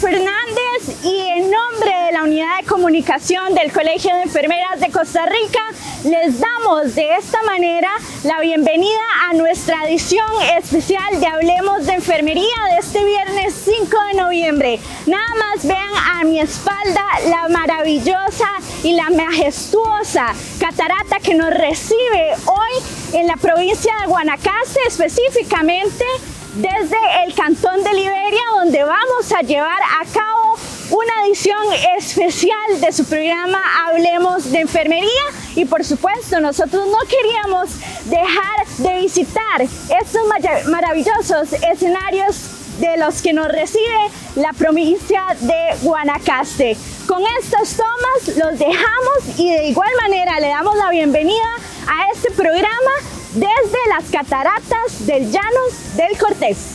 Fernández y en nombre de la Unidad de Comunicación del Colegio de Enfermeras de Costa Rica les damos de esta manera la bienvenida a nuestra edición especial de Hablemos de Enfermería de este viernes 5 de noviembre. Nada más vean a mi espalda la maravillosa y la majestuosa catarata que nos recibe hoy en la provincia de Guanacaste, específicamente desde el Cantón de Liberia, donde vamos a llevar a cabo una edición especial de su programa Hablemos de Enfermería. Y por supuesto, nosotros no queríamos dejar de visitar estos maravillosos escenarios de los que nos recibe la provincia de Guanacaste. Con estas tomas los dejamos y de igual manera le damos la bienvenida a este programa desde las cataratas del Llanos del Cortés.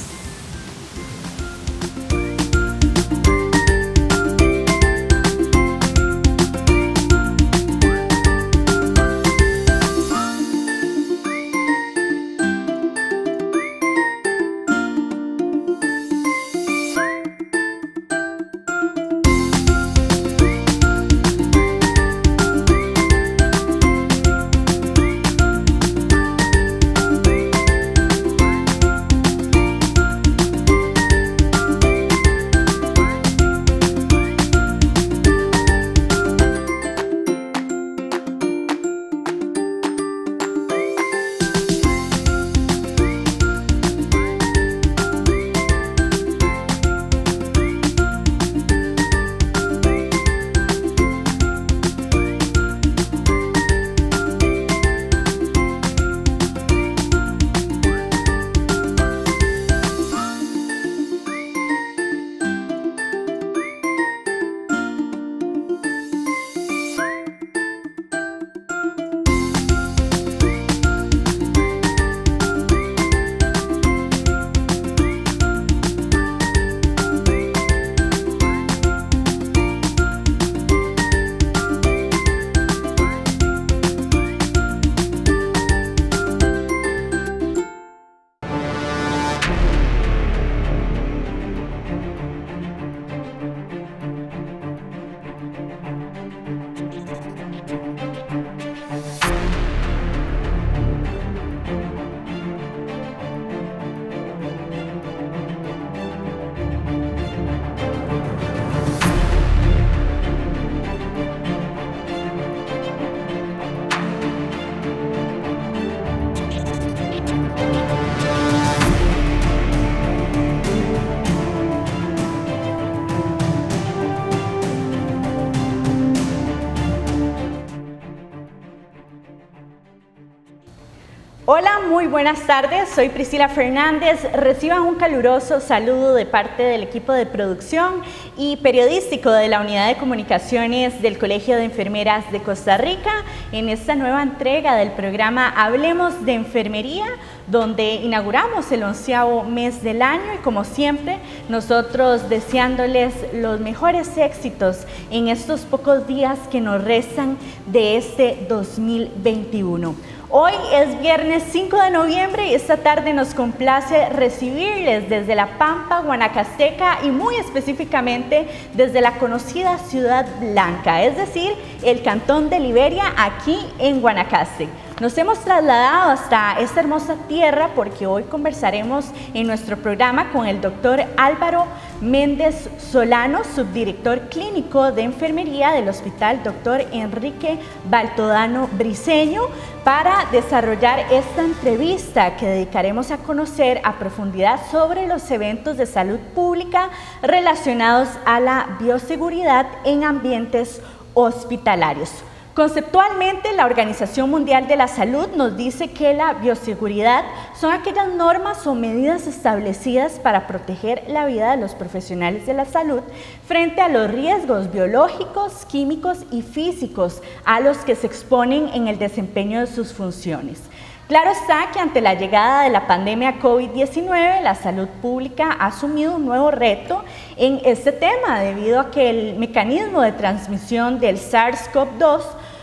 Hola, muy buenas tardes, soy Priscila Fernández. Reciban un caluroso saludo de parte del equipo de producción y periodístico de la Unidad de Comunicaciones del Colegio de Enfermeras de Costa Rica en esta nueva entrega del programa Hablemos de Enfermería, donde inauguramos el 11º mes del año y como siempre nosotros deseándoles los mejores éxitos en estos pocos días que nos restan de este 2021. Hoy es viernes 5 de noviembre y esta tarde nos complace recibirles desde la Pampa Guanacasteca y muy específicamente desde la conocida Ciudad Blanca, es decir, el Cantón de Liberia aquí en Guanacaste. Nos hemos trasladado hasta esta hermosa tierra porque hoy conversaremos en nuestro programa con el doctor Álvaro Méndez Solano, subdirector clínico de enfermería del Hospital Dr. Enrique Baltodano Briceño, para desarrollar esta entrevista que dedicaremos a conocer a profundidad sobre los eventos de salud pública relacionados a la bioseguridad en ambientes hospitalarios. Conceptualmente, la Organización Mundial de la Salud nos dice que la bioseguridad son aquellas normas o medidas establecidas para proteger la vida de los profesionales de la salud frente a los riesgos biológicos, químicos y físicos a los que se exponen en el desempeño de sus funciones. Claro está que ante la llegada de la pandemia COVID-19, la salud pública ha asumido un nuevo reto en este tema debido a que el mecanismo de transmisión del SARS-CoV-2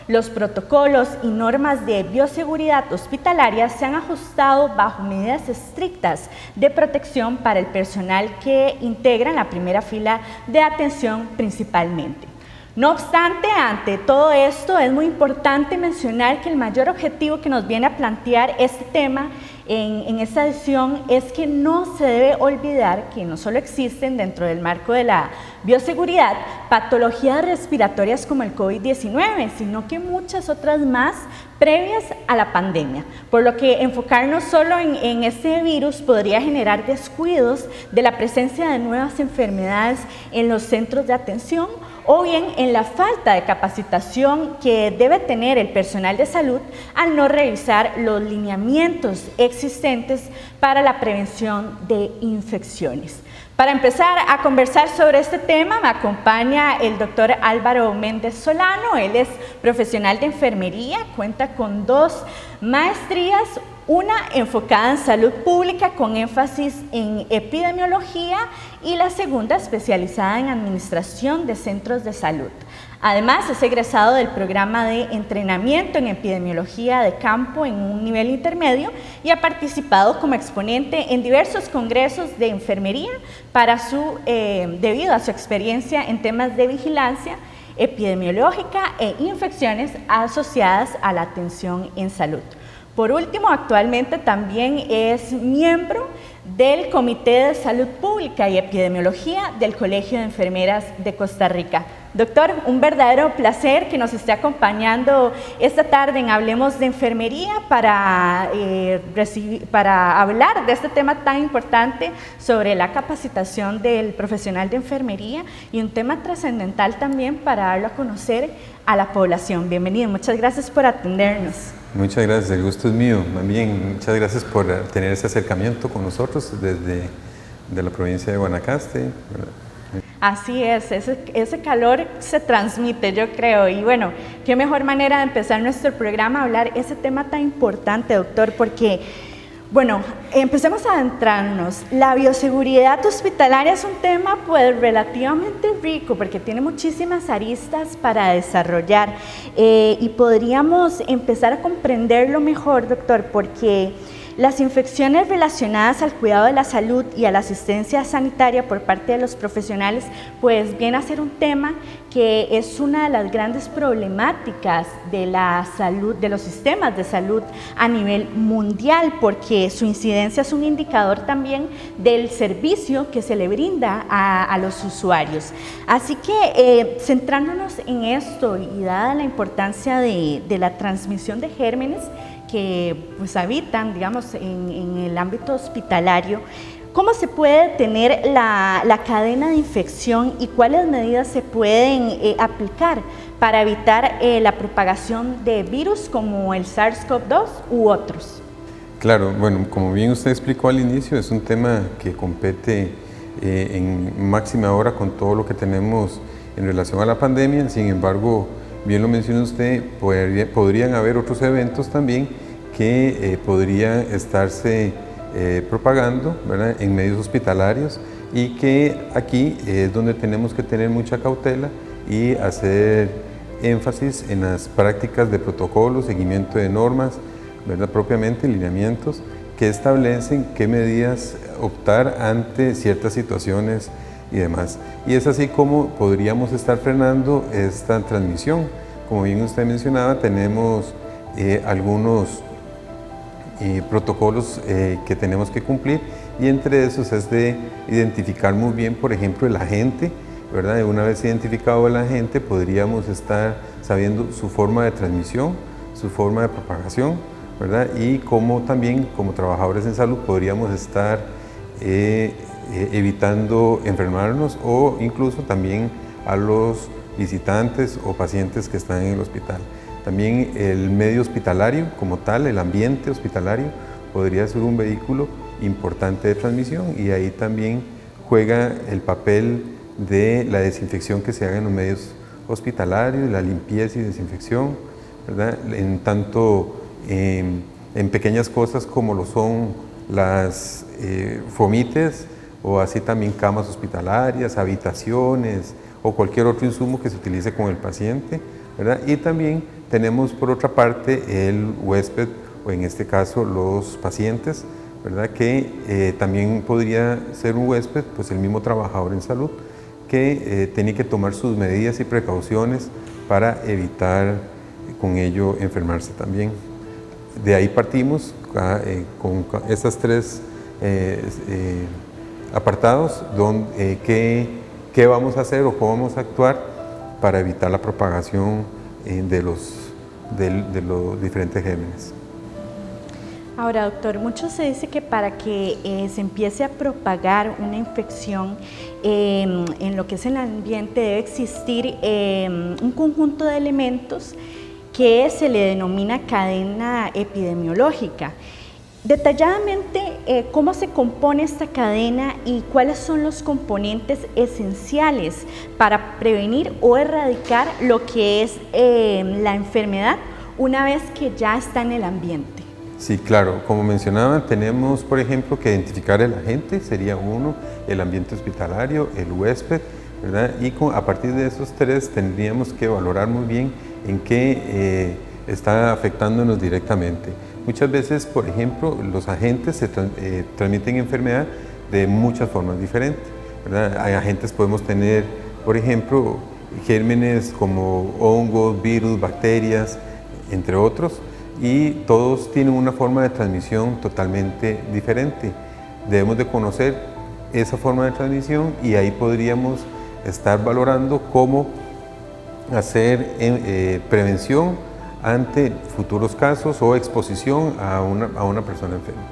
los protocolos y normas de bioseguridad hospitalaria se han ajustado bajo medidas estrictas de protección para el personal que integra la primera fila de atención principalmente. No obstante, ante todo esto es muy importante mencionar que el mayor objetivo que nos viene a plantear este tema en esta edición es que no se debe olvidar que no solo existen dentro del marco de la bioseguridad patologías respiratorias como el COVID-19, sino que muchas otras más previas a la pandemia, por lo que enfocarnos solo en este virus podría generar descuidos de la presencia de nuevas enfermedades en los centros de atención o bien en la falta de capacitación que debe tener el personal de salud al no revisar los lineamientos existentes para la prevención de infecciones. Para empezar a conversar sobre este tema me acompaña el doctor Álvaro Méndez Solano. Él es profesional de enfermería, cuenta con 2 maestrías, una enfocada en salud pública con énfasis en epidemiología y la segunda especializada en administración de centros de salud. Además, es egresado del programa de entrenamiento en epidemiología de campo en un nivel intermedio y ha participado como exponente en diversos congresos de enfermería debido a su experiencia en temas de vigilancia epidemiológica e infecciones asociadas a la atención en salud. Por último, actualmente también es miembro del Comité de Salud Pública y Epidemiología del Colegio de Enfermeras de Costa Rica. Doctor, un verdadero placer que nos esté acompañando esta tarde en Hablemos de Enfermería para hablar de este tema tan importante sobre la capacitación del profesional de enfermería y un tema trascendental también para darlo a conocer a la población. Bienvenido, muchas gracias por atendernos. Muchas gracias, el gusto es mío. También muchas gracias por tener ese acercamiento con nosotros desde la provincia de Guanacaste. Así es, ese calor se transmite, yo creo, y bueno, qué mejor manera de empezar nuestro programa a hablar ese tema tan importante, doctor, porque, bueno, empecemos a adentrarnos. La bioseguridad hospitalaria es un tema pues relativamente rico porque tiene muchísimas aristas para desarrollar y podríamos empezar a comprenderlo mejor, doctor, porque las infecciones relacionadas al cuidado de la salud y a la asistencia sanitaria por parte de los profesionales, pues viene a ser un tema que es una de las grandes problemáticas de la salud, de los sistemas de salud a nivel mundial, porque su incidencia es un indicador también del servicio que se le brinda a los usuarios. Así que centrándonos en esto y dada la importancia de la transmisión de gérmenes que pues habitan, digamos, en el ámbito hospitalario, ¿cómo se puede detener la cadena de infección y cuáles medidas se pueden aplicar para evitar la propagación de virus como el SARS-CoV-2 u otros? Claro, bueno, como bien usted explicó al inicio, es un tema que compete en máxima hora con todo lo que tenemos en relación a la pandemia. Sin embargo, bien lo menciona usted, podrían haber otros eventos también que podrían estarse propagando, ¿verdad?, en medios hospitalarios, y que aquí es donde tenemos que tener mucha cautela y hacer énfasis en las prácticas de protocolo, seguimiento de normas, ¿verdad?, propiamente lineamientos que establecen qué medidas optar ante ciertas situaciones y demás. Y es así como podríamos estar frenando esta transmisión. Como bien usted mencionaba, tenemos algunos protocolos que tenemos que cumplir, y entre esos es de identificar muy bien, por ejemplo, el agente, ¿verdad? Una vez identificado el agente, podríamos estar sabiendo su forma de transmisión, su forma de propagación, ¿verdad? Y cómo también, como trabajadores en salud, podríamos estar evitando enfermarnos o incluso también a los visitantes o pacientes que están en el hospital. También el medio hospitalario como tal, el ambiente hospitalario, podría ser un vehículo importante de transmisión, y ahí también juega el papel de la desinfección que se haga en los medios hospitalarios, la limpieza y desinfección, ¿verdad? En tanto en pequeñas cosas como lo son las fomites, o así también camas hospitalarias, habitaciones o cualquier otro insumo que se utilice con el paciente, ¿verdad? Y también tenemos por otra parte el huésped, o en este caso los pacientes, ¿verdad? Que también podría ser un huésped, pues el mismo trabajador en salud, que tiene que tomar sus medidas y precauciones para evitar con ello enfermarse también. De ahí partimos con estos tres apartados, qué vamos a hacer o cómo vamos a actuar para evitar la propagación de los diferentes gérmenes. Ahora, doctor, mucho se dice que para que se empiece a propagar una infección en lo que es el ambiente debe existir un conjunto de elementos que se le denomina cadena epidemiológica. Detalladamente, ¿cómo se compone esta cadena y cuáles son los componentes esenciales para prevenir o erradicar lo que es la enfermedad una vez que ya está en el ambiente? Sí, claro. Como mencionaba, tenemos, por ejemplo, que identificar el agente, sería uno, el ambiente hospitalario, el huésped, ¿verdad? Y a partir de esos tres tendríamos que valorar muy bien en qué está afectándonos directamente. Muchas veces, por ejemplo, los agentes se transmiten enfermedad de muchas formas diferentes, ¿verdad? Hay agentes, podemos tener, por ejemplo, gérmenes como hongos, virus, bacterias, entre otros, y todos tienen una forma de transmisión totalmente diferente. Debemos de conocer esa forma de transmisión y ahí podríamos estar valorando cómo hacer prevención ante futuros casos o exposición a una persona enferma.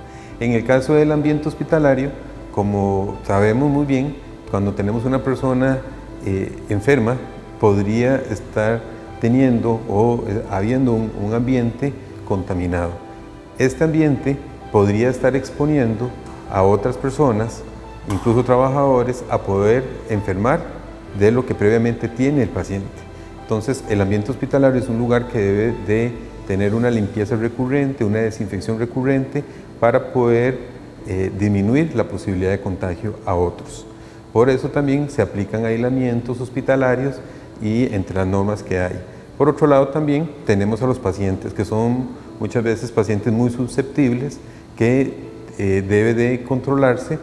En el caso del ambiente hospitalario, como sabemos muy bien, cuando tenemos una persona enferma, podría estar teniendo o habiendo un ambiente contaminado. Este ambiente podría estar exponiendo a otras personas, incluso trabajadores, a poder enfermar de lo que previamente tiene el paciente. Entonces, el ambiente hospitalario es un lugar que debe de tener una limpieza recurrente, una desinfección recurrente para poder disminuir la posibilidad de contagio a otros. Por eso también se aplican aislamientos hospitalarios y entre las normas que hay. Por otro lado, también tenemos a los pacientes que son muchas veces pacientes muy susceptibles que debe de controlarse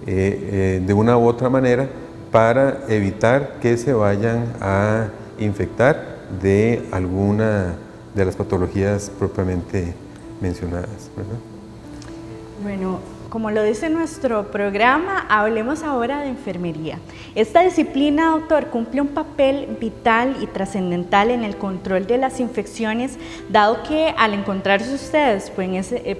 de una u otra manera para evitar que se vayan a infectar de alguna de las patologías propiamente mencionadas, ¿verdad? Bueno, como lo dice nuestro programa, hablemos ahora de enfermería. Esta disciplina, doctor, cumple un papel vital y trascendental en el control de las infecciones, dado que al encontrarse ustedes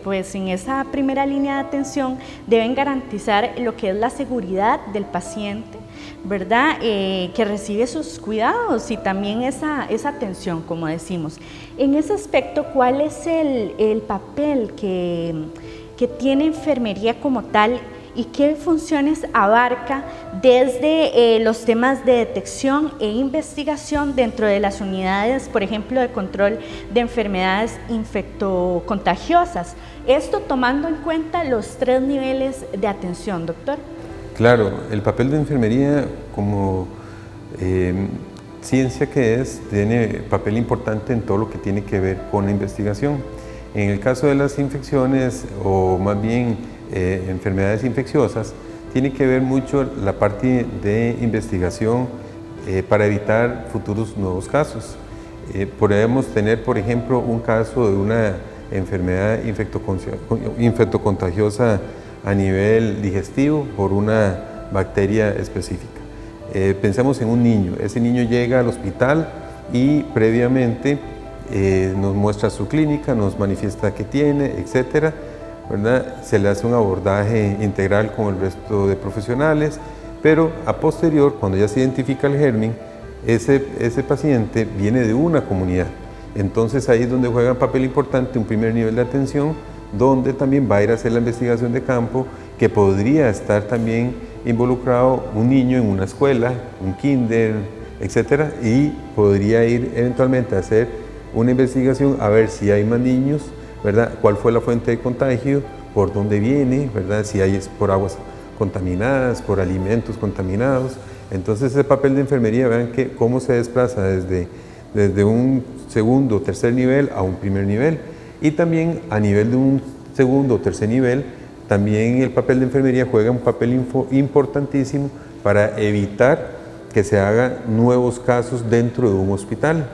pues en esa primera línea de atención deben garantizar lo que es la seguridad del paciente, ¿verdad? Que recibe sus cuidados y también esa atención, como decimos. En ese aspecto, ¿cuál es el papel que tiene enfermería como tal y qué funciones abarca desde los temas de detección e investigación dentro de las unidades, por ejemplo, de control de enfermedades infectocontagiosas? Esto tomando en cuenta los 3 niveles de atención, doctor. Claro, el papel de enfermería como ciencia que es, tiene papel importante en todo lo que tiene que ver con la investigación. En el caso de las infecciones, o más bien enfermedades infecciosas, tiene que ver mucho la parte de investigación para evitar futuros nuevos casos. Podemos tener, por ejemplo, un caso de una enfermedad infectocontagiosa a nivel digestivo por una bacteria específica. Pensemos en un niño. Ese niño llega al hospital y previamente nos muestra su clínica, nos manifiesta qué tiene, etcétera, ¿verdad? Se le hace un abordaje integral con el resto de profesionales, pero a posterior, cuando ya se identifica el germen, ese paciente viene de una comunidad. Entonces ahí es donde juega un papel importante un primer nivel de atención, donde también va a ir a hacer la investigación de campo, que podría estar también involucrado un niño en una escuela, un kinder, etcétera, y podría ir eventualmente a hacer una investigación a ver si hay más niños, ¿verdad? Cuál fue la fuente de contagio, por dónde viene, ¿verdad? Si hay por aguas contaminadas, por alimentos contaminados. Entonces ese papel de enfermería, vean cómo se desplaza desde un segundo o tercer nivel a un primer nivel. Y también a nivel de un segundo o tercer nivel, también el papel de enfermería juega un papel importantísimo para evitar que se hagan nuevos casos dentro de un hospital,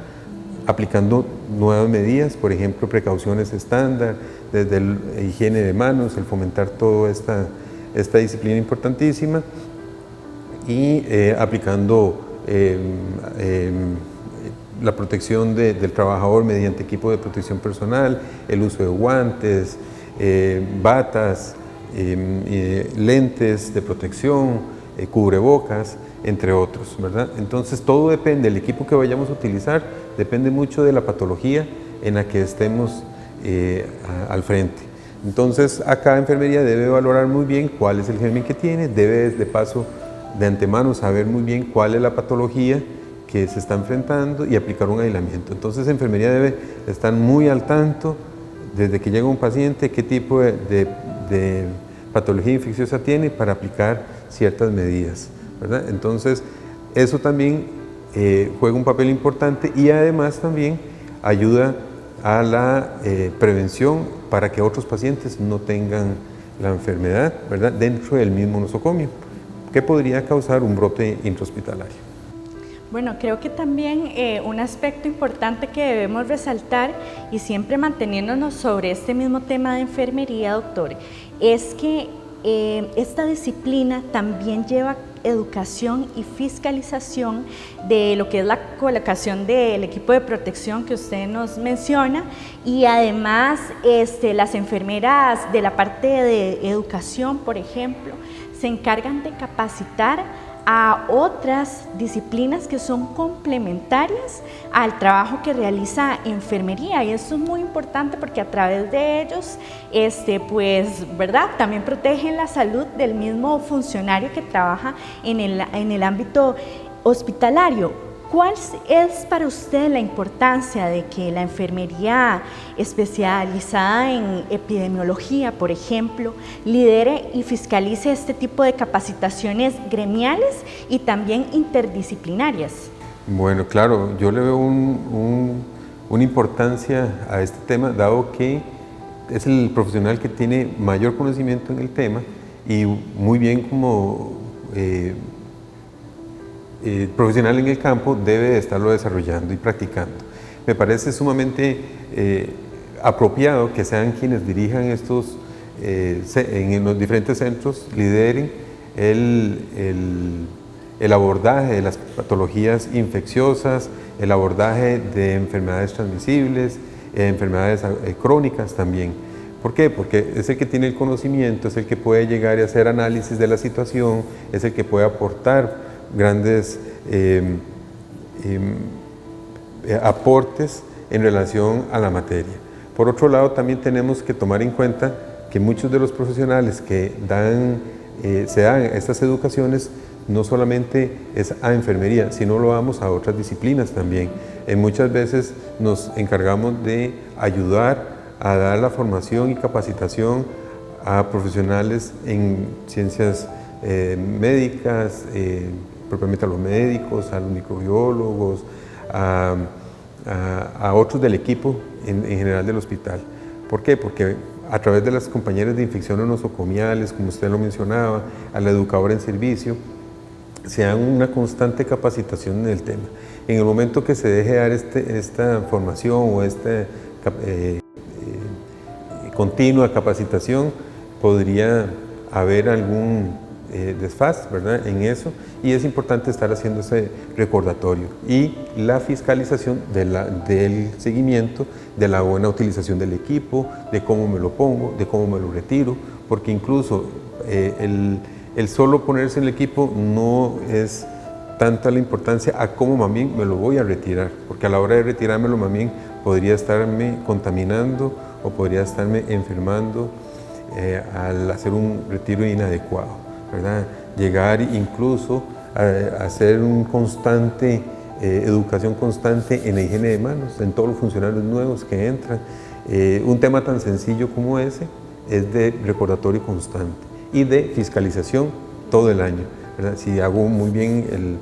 aplicando nuevas medidas, por ejemplo, precauciones estándar, desde la higiene de manos, el fomentar toda esta disciplina importantísima y aplicando la protección del trabajador mediante equipo de protección personal, el uso de guantes, batas, lentes de protección, cubrebocas, entre otros, ¿verdad? Entonces todo depende, el equipo que vayamos a utilizar depende mucho de la patología en la que estemos al frente. Entonces acá enfermería debe valorar muy bien cuál es el germen que tiene, debe de paso de antemano saber muy bien cuál es la patología que se está enfrentando y aplicar un aislamiento. Entonces enfermería debe estar muy al tanto desde que llega un paciente, qué tipo de patología infecciosa tiene para aplicar ciertas medidas, ¿verdad? Entonces eso también juega un papel importante y además también ayuda a la prevención para que otros pacientes no tengan la enfermedad, ¿verdad? Dentro del mismo nosocomio, que podría causar un brote intrahospitalario. Bueno, creo que también un aspecto importante que debemos resaltar y siempre manteniéndonos sobre este mismo tema de enfermería, doctor, es que esta disciplina también lleva educación y fiscalización de lo que es la colocación del equipo de protección que usted nos menciona y además las enfermeras de la parte de educación, por ejemplo, se encargan de capacitar a otras disciplinas que son complementarias al trabajo que realiza enfermería, y esto es muy importante porque a través de ellos, ¿verdad? También protegen la salud del mismo funcionario que trabaja en el ámbito hospitalario. ¿Cuál es para usted la importancia de que la enfermería especializada en epidemiología, por ejemplo, lidere y fiscalice este tipo de capacitaciones gremiales y también interdisciplinarias? Bueno, claro, yo le veo una importancia a este tema, dado que es el profesional que tiene mayor conocimiento en el tema y muy bien como profesional en el campo debe estarlo desarrollando y practicando. Me parece sumamente apropiado que sean quienes dirijan estos, en los diferentes centros, lideren el abordaje de las patologías infecciosas, el abordaje de enfermedades transmisibles, enfermedades crónicas también. ¿Por qué? Porque es el que tiene el conocimiento, es el que puede llegar y hacer análisis de la situación, es el que puede aportar grandes aportes en relación a la materia. Por otro lado, también tenemos que tomar en cuenta que muchos de los profesionales que se dan estas educaciones no solamente es a enfermería, sino lo damos a otras disciplinas también. Muchas veces nos encargamos de ayudar a dar la formación y capacitación a profesionales en ciencias médicas, propiamente a los médicos, a los microbiólogos, a otros del equipo en general del hospital. ¿Por qué? Porque a través de las compañeras de infecciones nosocomiales, como usted lo mencionaba, a la educadora en servicio, se da una constante capacitación en el tema. En el momento que se deje dar esta formación o esta continua capacitación, podría haber algún desfase, ¿verdad?, en eso, y es importante estar haciendo ese recordatorio y la fiscalización del seguimiento de la buena utilización del equipo, de cómo me lo pongo, de cómo me lo retiro, porque incluso el solo ponerse en el equipo no es tanta la importancia a cómo más bien me lo voy a retirar, porque a la hora de retirármelo más bien podría estarme contaminando o podría estarme enfermando al hacer un retiro inadecuado, ¿verdad? Llegar incluso a hacer un constante, educación constante en la higiene de manos, en todos los funcionarios nuevos que entran. Un tema tan sencillo como ese es de recordatorio constante y de fiscalización todo el año, ¿verdad? Si hago muy bien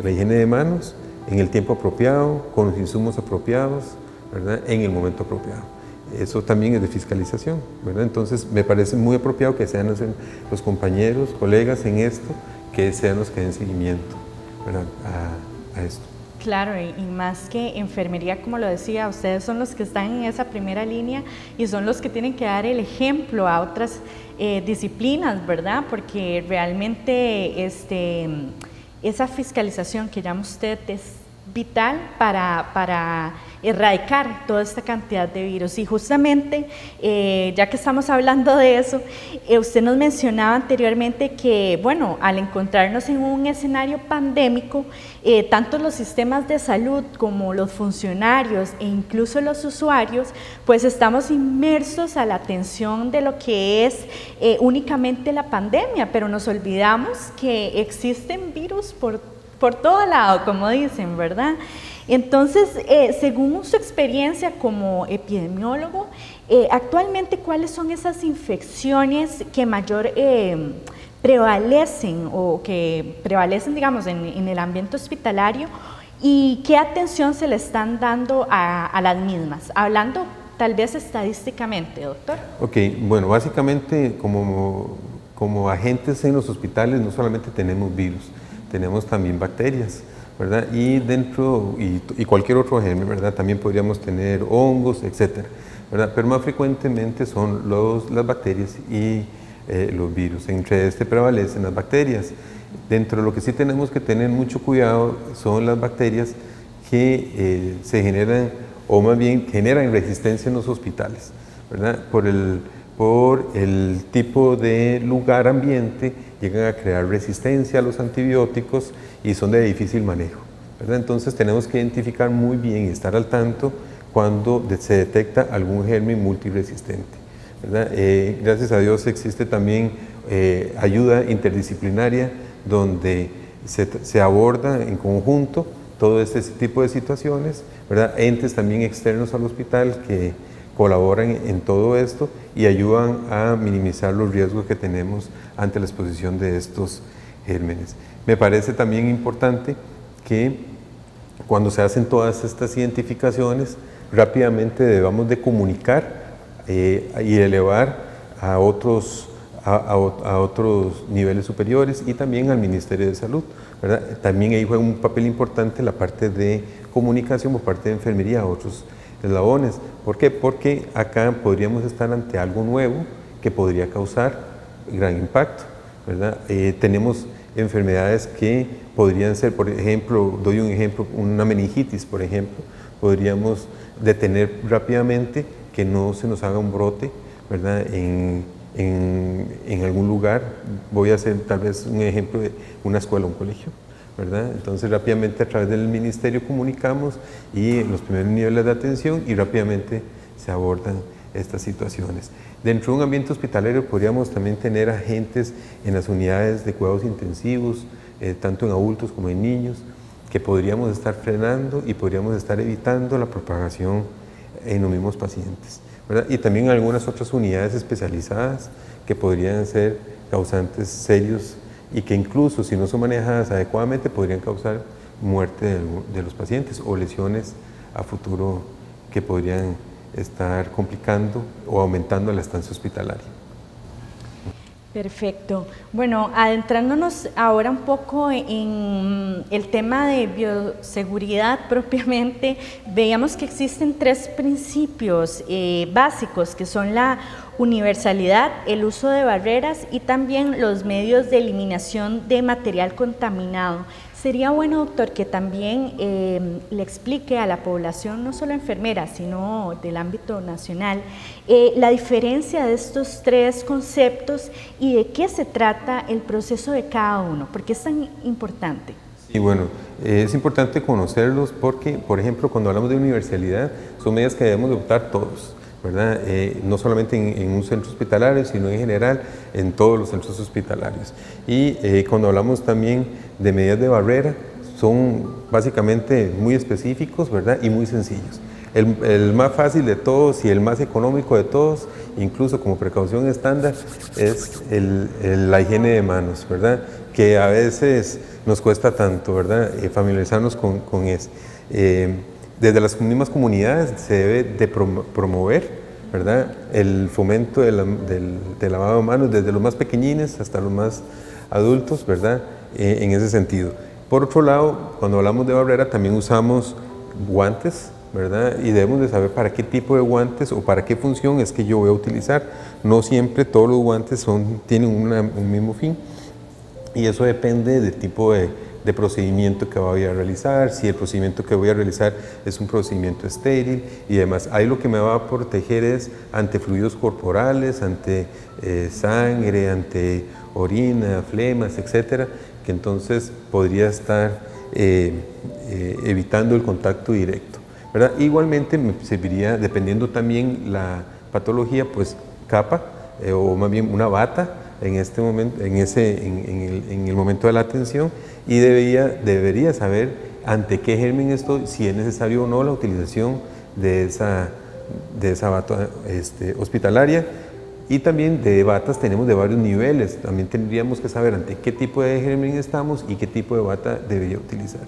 la higiene de manos, en el tiempo apropiado, con los insumos apropiados, ¿verdad? En el momento apropiado. Eso también es de fiscalización, ¿verdad? Entonces me parece muy apropiado que sean los compañeros, colegas en esto, que sean los que den seguimiento, ¿verdad? a esto. Claro, y más que enfermería, como lo decía, ustedes son los que están en esa primera línea y son los que tienen que dar el ejemplo a otras disciplinas, ¿verdad? Porque realmente esa fiscalización que llama usted es vital para erradicar toda esta cantidad de virus. Y justamente, ya que estamos hablando de eso, usted nos mencionaba anteriormente que, bueno, al encontrarnos en un escenario pandémico, tanto los sistemas de salud como los funcionarios e incluso los usuarios, pues estamos inmersos a la atención de lo que es únicamente la pandemia, pero nos olvidamos que existen virus por todo lado, como dicen, ¿verdad? Entonces, según su experiencia como epidemiólogo, actualmente, ¿cuáles son esas infecciones que mayor prevalecen o que prevalecen, digamos, en el ambiente hospitalario y qué atención se le están dando a las mismas? Hablando tal vez estadísticamente, doctor. Ok, bueno, básicamente como agentes en los hospitales no solamente tenemos virus, tenemos también bacterias, ¿verdad? Y dentro, y cualquier otro germen, ¿verdad? También podríamos tener hongos, etcétera, ¿verdad? Pero más frecuentemente son las bacterias y los virus. Entre prevalecen las bacterias. Dentro de lo que sí tenemos que tener mucho cuidado son las bacterias que se generan, o más bien generan resistencia en los hospitales, ¿verdad? Por el tipo de lugar, ambiente, llegan a crear resistencia a los antibióticos y son de difícil manejo, ¿verdad? Entonces tenemos que identificar muy bien y estar al tanto cuando se detecta algún germen multiresistente, ¿verdad? Gracias a Dios existe también ayuda interdisciplinaria donde se aborda en conjunto todo este tipo de situaciones, ¿verdad? Entes también externos al hospital que colaboran en todo esto y ayudan a minimizar los riesgos que tenemos ante la exposición de estos gérmenes. Me parece también importante que cuando se hacen todas estas identificaciones, rápidamente debamos de comunicar y elevar a otros niveles superiores y también al Ministerio de Salud, ¿verdad? También ahí juega un papel importante la parte de comunicación por parte de enfermería a otros eslabones. ¿Por qué? Porque acá podríamos estar ante algo nuevo que podría causar gran impacto, ¿verdad? Tenemos enfermedades que podrían ser, por ejemplo, doy un ejemplo, una meningitis, por ejemplo, podríamos detener rápidamente que no se nos haga un brote, ¿verdad? En algún lugar. Voy a hacer tal vez un ejemplo de una escuela o un colegio, ¿verdad? Entonces rápidamente a través del ministerio comunicamos y los primeros niveles de atención y rápidamente se abordan estas situaciones. Dentro de un ambiente hospitalario podríamos también tener agentes en las unidades de cuidados intensivos, tanto en adultos como en niños, que podríamos estar frenando y podríamos estar evitando la propagación en los mismos pacientes, ¿verdad? Y también en algunas otras unidades especializadas que podrían ser causantes serios y que incluso si no son manejadas adecuadamente podrían causar muerte de los pacientes o lesiones a futuro que podrían estar complicando o aumentando la estancia hospitalaria. Perfecto. Bueno, adentrándonos ahora un poco en el tema de bioseguridad propiamente, veíamos que existen tres principios básicos que son la universalidad, el uso de barreras y también los medios de eliminación de material contaminado. Sería bueno, doctor, que también le explique a la población, no solo enfermera, sino del ámbito nacional, la diferencia de estos tres conceptos y de qué se trata el proceso de cada uno, porque es tan importante. Y bueno, es importante conocerlos porque, por ejemplo, cuando hablamos de universalidad, son medidas que debemos adoptar todos, ¿verdad? No solamente en un centro hospitalario, sino en general en todos los centros hospitalarios. Y cuando hablamos también de medidas de barrera, son básicamente muy específicos, ¿verdad? Y muy sencillos. El más fácil de todos y el más económico de todos, incluso como precaución estándar, es la higiene de manos, ¿verdad? Que a veces nos cuesta tanto, ¿verdad? Familiarizarnos con eso. Desde las mismas comunidades se debe de promover, ¿verdad? El fomento del lavado de manos desde los más pequeñines hasta los más adultos, ¿verdad? En ese sentido. Por otro lado, cuando hablamos de barrera también usamos guantes, ¿verdad? Y debemos de saber para qué tipo de guantes o para qué función es que yo voy a utilizar. No siempre todos los guantes tienen un mismo fin y eso depende del tipo de procedimiento que voy a realizar, si el procedimiento que voy a realizar es un procedimiento estéril y demás. Ahí lo que me va a proteger es ante fluidos corporales, ante sangre, ante orina, flemas, etcétera, que entonces podría estar evitando el contacto directo, ¿verdad? Igualmente me serviría, dependiendo también la patología, pues capa o más bien una bata en este momento, en el momento de la atención, y debería saber ante qué germen estoy, si es necesario o no la utilización de esa bata hospitalaria. Y también de batas tenemos de varios niveles, también tendríamos que saber ante qué tipo de germen estamos y qué tipo de bata debería utilizar.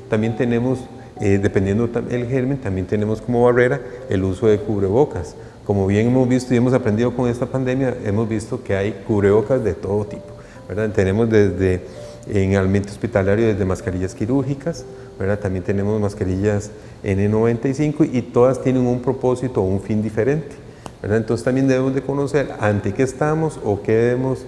También tenemos, dependiendo del germen, también tenemos como barrera el uso de cubrebocas. Como bien hemos visto y hemos aprendido con esta pandemia, hemos visto que hay cubrebocas de todo tipo, ¿verdad? Tenemos desde, en el ambiente hospitalario, desde mascarillas quirúrgicas, ¿verdad? También tenemos mascarillas N95 y todas tienen un propósito o un fin diferente, ¿verdad? Entonces también debemos de conocer ante qué estamos o qué debemos,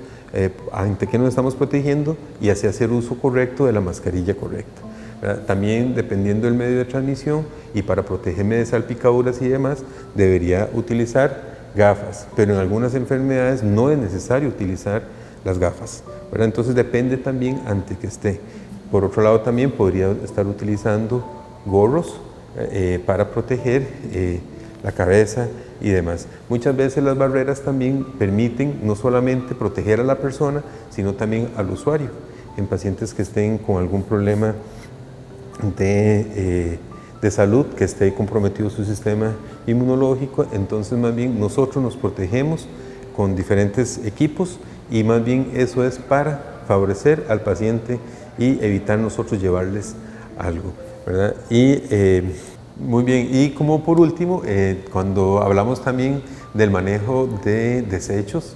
ante qué nos estamos protegiendo y así hacer uso correcto de la mascarilla correcta, ¿verdad? También dependiendo del medio de transmisión y para protegerme de salpicaduras y demás, debería utilizar gafas, pero en algunas enfermedades no es necesario utilizar las gafas, ¿verdad? Entonces depende también ante que esté. Por otro lado también podría estar utilizando gorros para proteger la cabeza y demás. Muchas veces las barreras también permiten no solamente proteger a la persona, sino también al usuario, en pacientes que estén con algún problema de salud, que esté comprometido su sistema inmunológico, entonces más bien nosotros nos protegemos con diferentes equipos y más bien eso es para favorecer al paciente y evitar nosotros llevarles algo, ¿verdad? Y muy bien, y como por último, cuando hablamos también del manejo de desechos,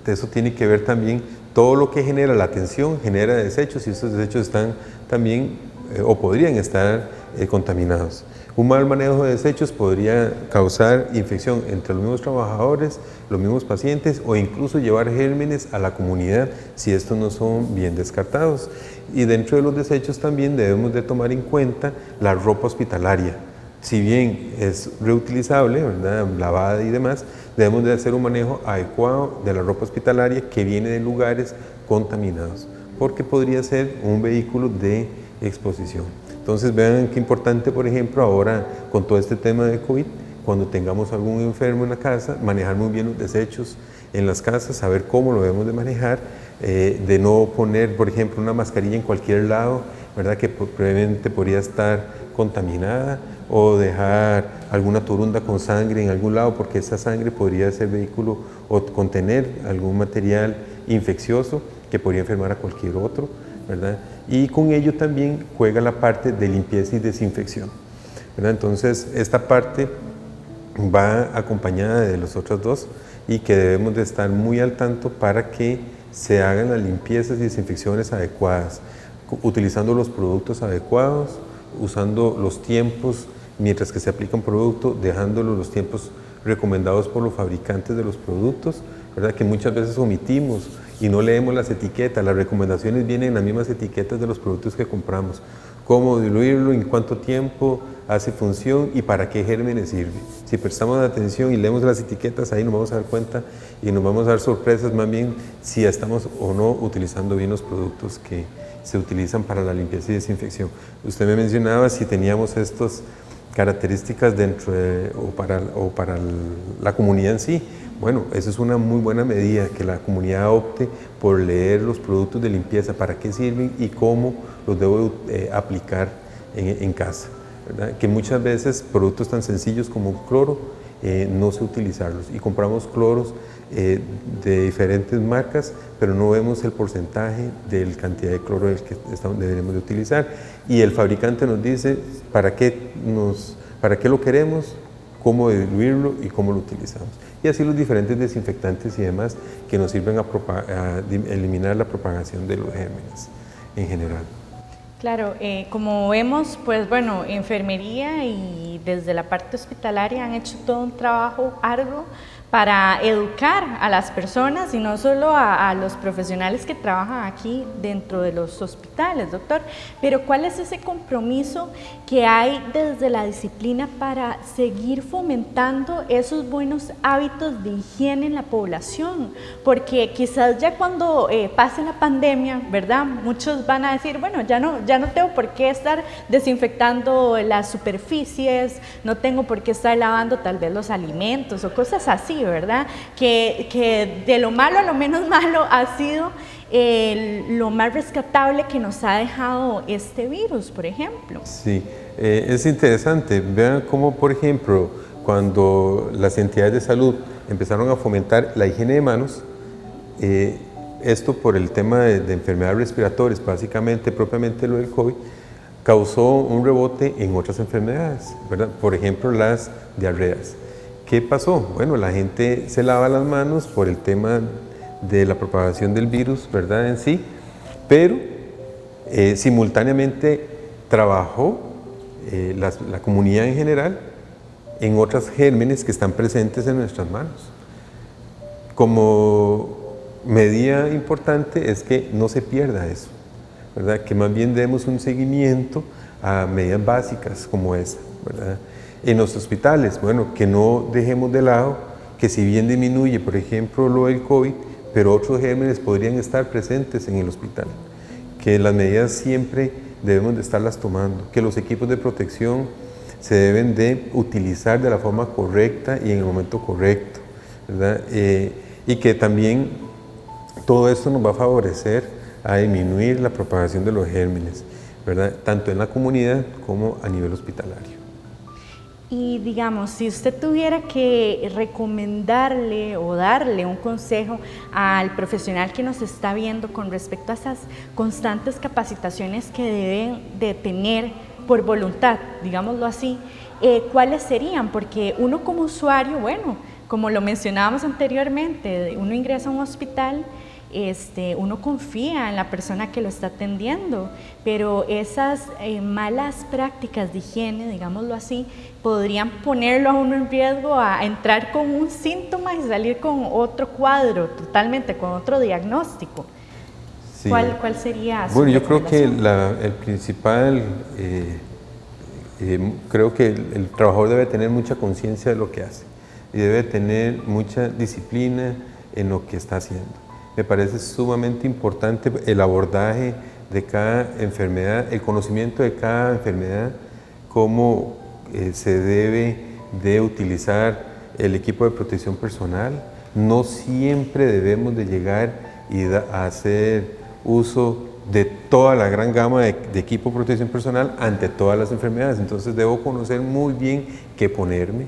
eso tiene que ver también todo lo que genera la atención, genera desechos y esos desechos están también o podrían estar contaminados. Un mal manejo de desechos podría causar infección entre los mismos trabajadores, los mismos pacientes o incluso llevar gérmenes a la comunidad si estos no son bien descartados. Y dentro de los desechos también debemos de tomar en cuenta la ropa hospitalaria. Si bien es reutilizable, ¿verdad?, lavada y demás, debemos de hacer un manejo adecuado de la ropa hospitalaria que viene de lugares contaminados, porque podría ser un vehículo de exposición. Entonces vean qué importante, por ejemplo, ahora con todo este tema de COVID, cuando tengamos algún enfermo en la casa, manejar muy bien los desechos en las casas, saber cómo lo debemos de manejar, de no poner, por ejemplo, una mascarilla en cualquier lado, ¿verdad?, que probablemente podría estar contaminada, o dejar alguna torunda con sangre en algún lado, porque esa sangre podría ser vehículo o contener algún material infeccioso que podría enfermar a cualquier otro, ¿verdad? Y con ello también juega la parte de limpieza y desinfección, ¿verdad? Entonces esta parte va acompañada de las otras dos y que debemos de estar muy al tanto para que se hagan las limpiezas y desinfecciones adecuadas, utilizando los productos adecuados, usando los tiempos mientras que se aplica un producto, dejándolo los tiempos recomendados por los fabricantes de los productos, ¿verdad?, que muchas veces omitimos y no leemos las etiquetas. Las recomendaciones vienen en las mismas etiquetas de los productos que compramos. Cómo diluirlo, en cuánto tiempo hace función y para qué gérmenes sirve. Si prestamos atención y leemos las etiquetas, ahí nos vamos a dar cuenta y nos vamos a dar sorpresas más bien si estamos o no utilizando bien los productos que se utilizan para la limpieza y desinfección. Usted me mencionaba si teníamos estas características dentro o para la comunidad en sí. Bueno, eso es una muy buena medida, que la comunidad opte por leer los productos de limpieza, para qué sirven y cómo los debo aplicar en casa, ¿verdad? Que muchas veces productos tan sencillos como cloro no sé utilizarlos y compramos cloros de diferentes marcas, pero no vemos el porcentaje de la cantidad de cloro que deberemos de utilizar. Y el fabricante nos dice para qué lo queremos, cómo diluirlo y cómo lo utilizamos. Y así los diferentes desinfectantes y demás que nos sirven a eliminar la propagación de los gérmenes en general. Claro, como vemos, pues bueno, enfermería y desde la parte hospitalaria han hecho todo un trabajo arduo para educar a las personas y no solo a los profesionales que trabajan aquí dentro de los hospitales, doctor, pero ¿cuál es ese compromiso que hay desde la disciplina para seguir fomentando esos buenos hábitos de higiene en la población? Porque quizás ya cuando pase la pandemia, ¿verdad? Muchos van a decir, bueno, ya no tengo por qué estar desinfectando las superficies, no tengo por qué estar lavando tal vez los alimentos o cosas así, ¿verdad? Que de lo malo a lo menos malo ha sido lo más rescatable que nos ha dejado este virus, por ejemplo. Sí, es interesante. Vean cómo, por ejemplo, cuando las entidades de salud empezaron a fomentar la higiene de manos, esto por el tema de enfermedades respiratorias, básicamente, propiamente lo del COVID, causó un rebote en otras enfermedades, ¿verdad? Por ejemplo, las diarreas. ¿Qué pasó? Bueno, la gente se lava las manos por el tema de la propagación del virus, ¿verdad? En sí, pero simultáneamente trabajó la comunidad en general en otros gérmenes que están presentes en nuestras manos. Como medida importante es que no se pierda eso, ¿verdad? Que más bien demos un seguimiento a medidas básicas como esa, ¿verdad? En los hospitales, bueno, que no dejemos de lado que si bien disminuye, por ejemplo, lo del COVID, pero otros gérmenes podrían estar presentes en el hospital, que las medidas siempre debemos de estarlas tomando, que los equipos de protección se deben de utilizar de la forma correcta y en el momento correcto, ¿verdad? Y que también todo esto nos va a favorecer a disminuir la propagación de los gérmenes, ¿verdad? Tanto en la comunidad como a nivel hospitalario. Y digamos, si usted tuviera que recomendarle o darle un consejo al profesional que nos está viendo con respecto a esas constantes capacitaciones que deben de tener por voluntad, digámoslo así, ¿cuáles serían? Porque uno como usuario, bueno, como lo mencionábamos anteriormente, uno ingresa a un hospital, uno confía en la persona que lo está atendiendo, pero esas malas prácticas de higiene, digámoslo así, podrían ponerlo a uno en riesgo a entrar con un síntoma y salir con otro cuadro, totalmente, con otro diagnóstico. Sí. ¿Cuál sería su Bueno, yo creo que el principal, creo que el trabajador debe tener mucha conciencia de lo que hace y debe tener mucha disciplina en lo que está haciendo. Me parece sumamente importante el abordaje de cada enfermedad, el conocimiento de cada enfermedad, cómo se debe de utilizar el equipo de protección personal. No siempre debemos de llegar y hacer uso de toda la gran gama de equipo de protección personal ante todas las enfermedades. Entonces debo conocer muy bien qué ponerme,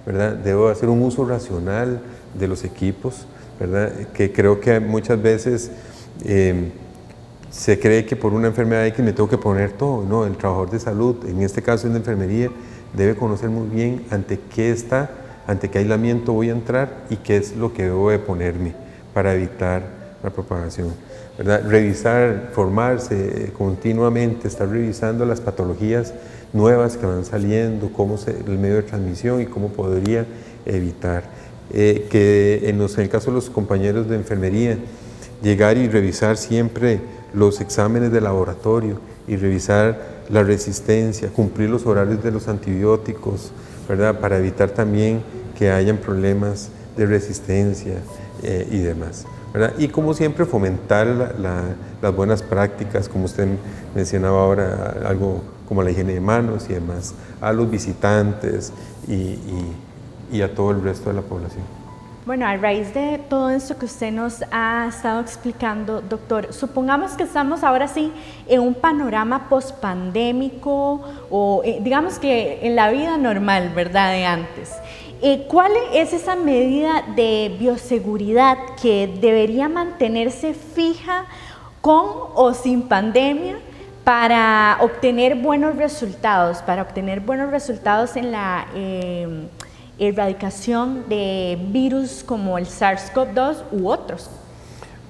¿verdad? Debo hacer un uso racional de los equipos, ¿verdad? Que creo que muchas veces se cree que por una enfermedad X me tengo que poner todo. No, el trabajador de salud, en este caso en la enfermería, debe conocer muy bien ante qué aislamiento voy a entrar y qué es lo que debo de ponerme para evitar la propagación, ¿verdad? Revisar, formarse continuamente, estar revisando las patologías nuevas que van saliendo, el medio de transmisión y cómo podría evitar. Que en el caso de los compañeros de enfermería, llegar y revisar siempre los exámenes de laboratorio y revisar la resistencia, cumplir los horarios de los antibióticos, ¿verdad? Para evitar también que hayan problemas de resistencia y demás, ¿verdad? Y como siempre fomentar las buenas prácticas, como usted mencionaba ahora, algo como la higiene de manos y demás, a los visitantes y a todo el resto de la población. Bueno, a raíz de todo esto que usted nos ha estado explicando, doctor, supongamos que estamos ahora sí en un panorama pospandémico o digamos que en la vida normal, ¿verdad?, de antes. ¿Cuál es esa medida de bioseguridad que debería mantenerse fija con o sin pandemia para obtener buenos resultados, en la erradicación de virus como el SARS-CoV-2 u otros?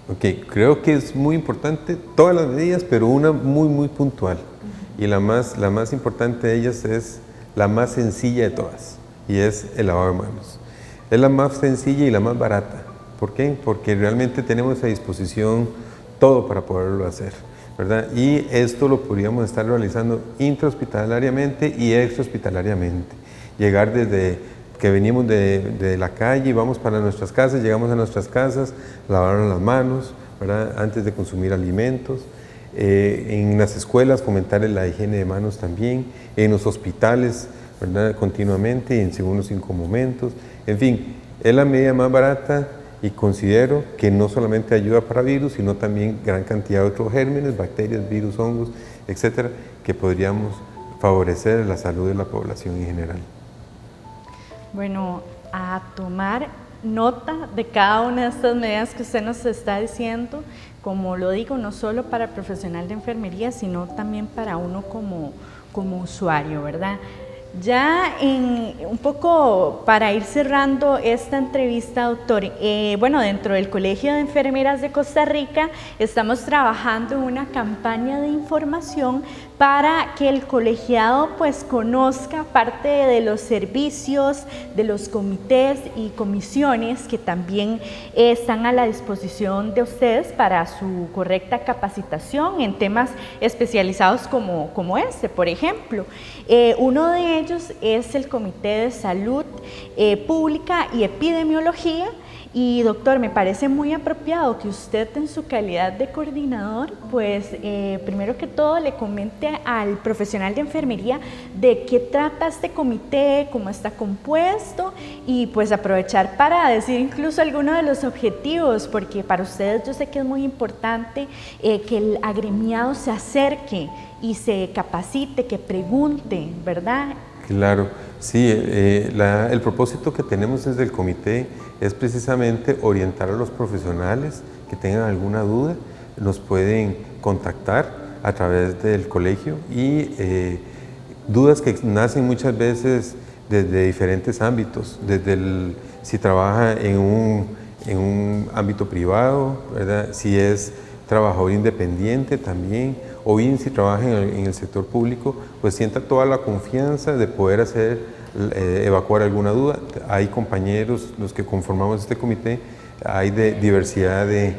Ok, creo que es muy importante todas las medidas, pero una muy puntual. Y la más importante de ellas es la más sencilla de todas, y es el lavado de manos. Es la más sencilla y la más barata. ¿Por qué? Porque realmente tenemos a disposición todo para poderlo hacer, ¿verdad? Y esto lo podríamos estar realizando intrahospitalariamente y extrahospitalariamente. Llegar desde que venimos de la calle y vamos para nuestras casas, llegamos a nuestras casas, lavarnos las manos, ¿verdad? Antes de consumir alimentos. En las escuelas fomentar la higiene de manos también, en los hospitales, ¿verdad? Continuamente y en según los 5 momentos. En fin, es la medida más barata y considero que no solamente ayuda para virus, sino también gran cantidad de otros gérmenes, bacterias, virus, hongos, etcétera, que podríamos favorecer la salud de la población en general. Bueno, a tomar nota de cada una de estas medidas que usted nos está diciendo, como lo digo, no solo para el profesional de enfermería, sino también para uno como usuario, ¿verdad? Ya un poco para ir cerrando esta entrevista, doctor, bueno, dentro del Colegio de Enfermeras de Costa Rica estamos trabajando en una campaña de información para que el colegiado pues conozca parte de los servicios, de los comités y comisiones que también están a la disposición de ustedes para su correcta capacitación en temas especializados como este, por ejemplo. Uno de ellos es el Comité de Salud Pública y Epidemiología. Y doctor, me parece muy apropiado que usted en su calidad de coordinador, pues primero que todo le comente al profesional de enfermería de qué trata este comité, cómo está compuesto y pues aprovechar para decir incluso algunos de los objetivos, porque para ustedes yo sé que es muy importante que el agremiado se acerque y se capacite, que pregunte, ¿verdad? Claro, sí, el propósito que tenemos desde el comité es precisamente orientar a los profesionales que tengan alguna duda, nos pueden contactar a través del colegio y dudas que nacen muchas veces desde diferentes ámbitos, si trabaja en un ámbito privado, ¿verdad? Si es trabajador independiente también, o bien si trabaja en el sector público, pues sienta toda la confianza de poder evacuar alguna duda. Hay compañeros, los que conformamos este comité, hay de diversidad de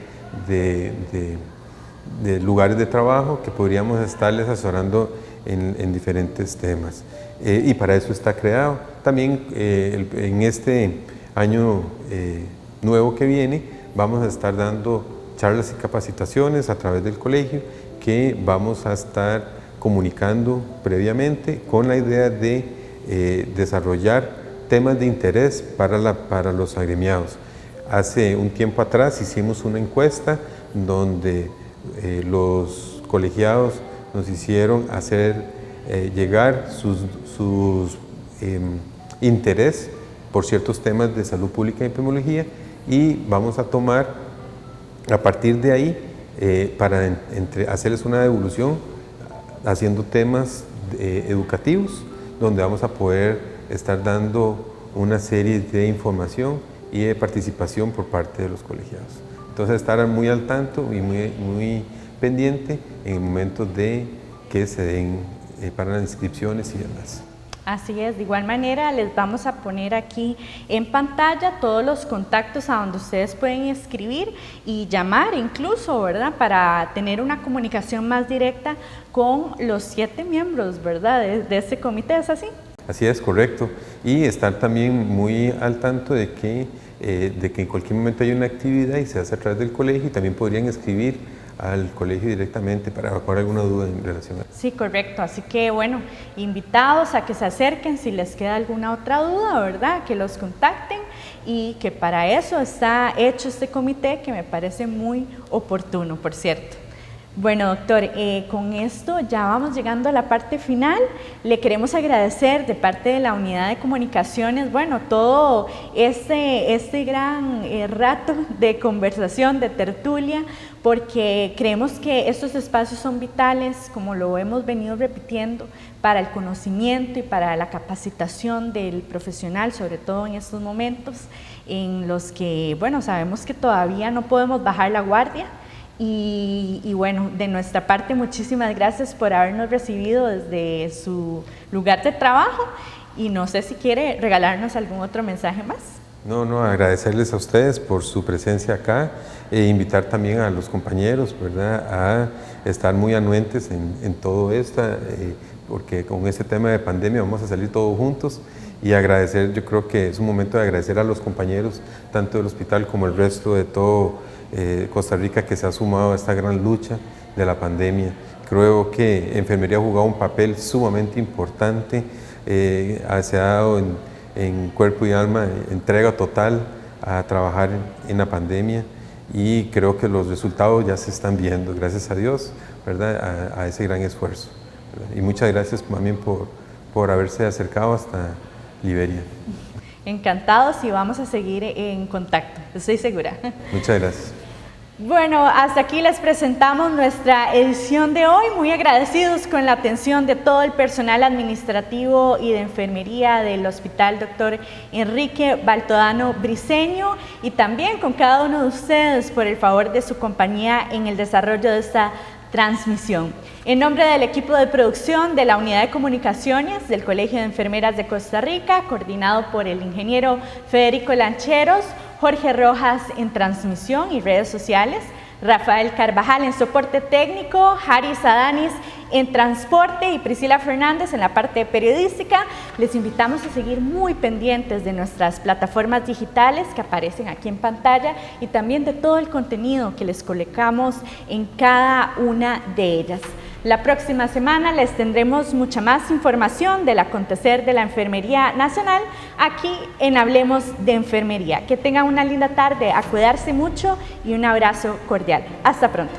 lugares de trabajo que podríamos estarles asesorando en diferentes temas. Y para eso está creado. También en este año nuevo que viene vamos a estar dando charlas y capacitaciones a través del colegio que vamos a estar comunicando previamente con la idea de desarrollar temas de interés para los agremiados. Hace un tiempo atrás hicimos una encuesta donde los colegiados nos hicieron hacer llegar sus interés por ciertos temas de salud pública y epidemiología, y vamos a tomar a partir de ahí para hacerles una devolución haciendo temas educativos donde vamos a poder estar dando una serie de información y de participación por parte de los colegiados. Entonces estar muy al tanto y muy pendiente en el momento de que se den para las inscripciones y demás. Así es, de igual manera les vamos a poner aquí en pantalla todos los contactos a donde ustedes pueden escribir y llamar incluso, ¿verdad? Para tener una comunicación más directa con los 7 miembros, ¿verdad? De este comité, ¿es así? Así es, correcto. Y estar también muy al tanto de que en cualquier momento hay una actividad y se hace a través del colegio, y también podrían escribir al colegio directamente para evacuar alguna duda en relación a... Sí, correcto. Así que, bueno, invitados a que se acerquen si les queda alguna otra duda, ¿verdad? Que los contacten, y que para eso está hecho este comité, que me parece muy oportuno, por cierto. Bueno, doctor, con esto ya vamos llegando a la parte final. Le queremos agradecer de parte de la Unidad de Comunicaciones, bueno, todo este gran rato de conversación, de tertulia, porque creemos que estos espacios son vitales, como lo hemos venido repitiendo, para el conocimiento y para la capacitación del profesional, sobre todo en estos momentos en los que, bueno, sabemos que todavía no podemos bajar la guardia. Y bueno, de nuestra parte, muchísimas gracias por habernos recibido desde su lugar de trabajo y no sé si quiere regalarnos algún otro mensaje más. No, agradecerles a ustedes por su presencia acá e invitar también a los compañeros, ¿verdad?, a estar muy anuentes en todo esto, porque con este tema de pandemia vamos a salir todos juntos y agradecer, yo creo que es un momento de agradecer a los compañeros, tanto del hospital como el resto de todo Costa Rica que se ha sumado a esta gran lucha de la pandemia. Creo que enfermería ha jugado un papel sumamente importante, se ha dado en cuerpo y alma, entrega total a trabajar en la pandemia y creo que los resultados ya se están viendo, gracias a Dios, ¿verdad?, a ese gran esfuerzo, ¿verdad? Y muchas gracias también por haberse acercado hasta Liberia. Encantados y vamos a seguir en contacto, estoy segura. Muchas gracias. Bueno, hasta aquí les presentamos nuestra edición de hoy, muy agradecidos con la atención de todo el personal administrativo y de enfermería del Hospital Dr. Enrique Baltodano Briceño y también con cada uno de ustedes por el favor de su compañía en el desarrollo de esta transmisión. En nombre del equipo de producción de la Unidad de Comunicaciones del Colegio de Enfermeras de Costa Rica, coordinado por el ingeniero Federico Lancheros, Jorge Rojas en transmisión y redes sociales, Rafael Carvajal en soporte técnico, Haris Adanis en transporte y Priscila Fernández en la parte periodística. Les invitamos a seguir muy pendientes de nuestras plataformas digitales que aparecen aquí en pantalla y también de todo el contenido que les colocamos en cada una de ellas. La próxima semana les tendremos mucha más información del acontecer de la Enfermería Nacional aquí en Hablemos de Enfermería. Que tengan una linda tarde, a cuidarse mucho y un abrazo cordial. Hasta pronto.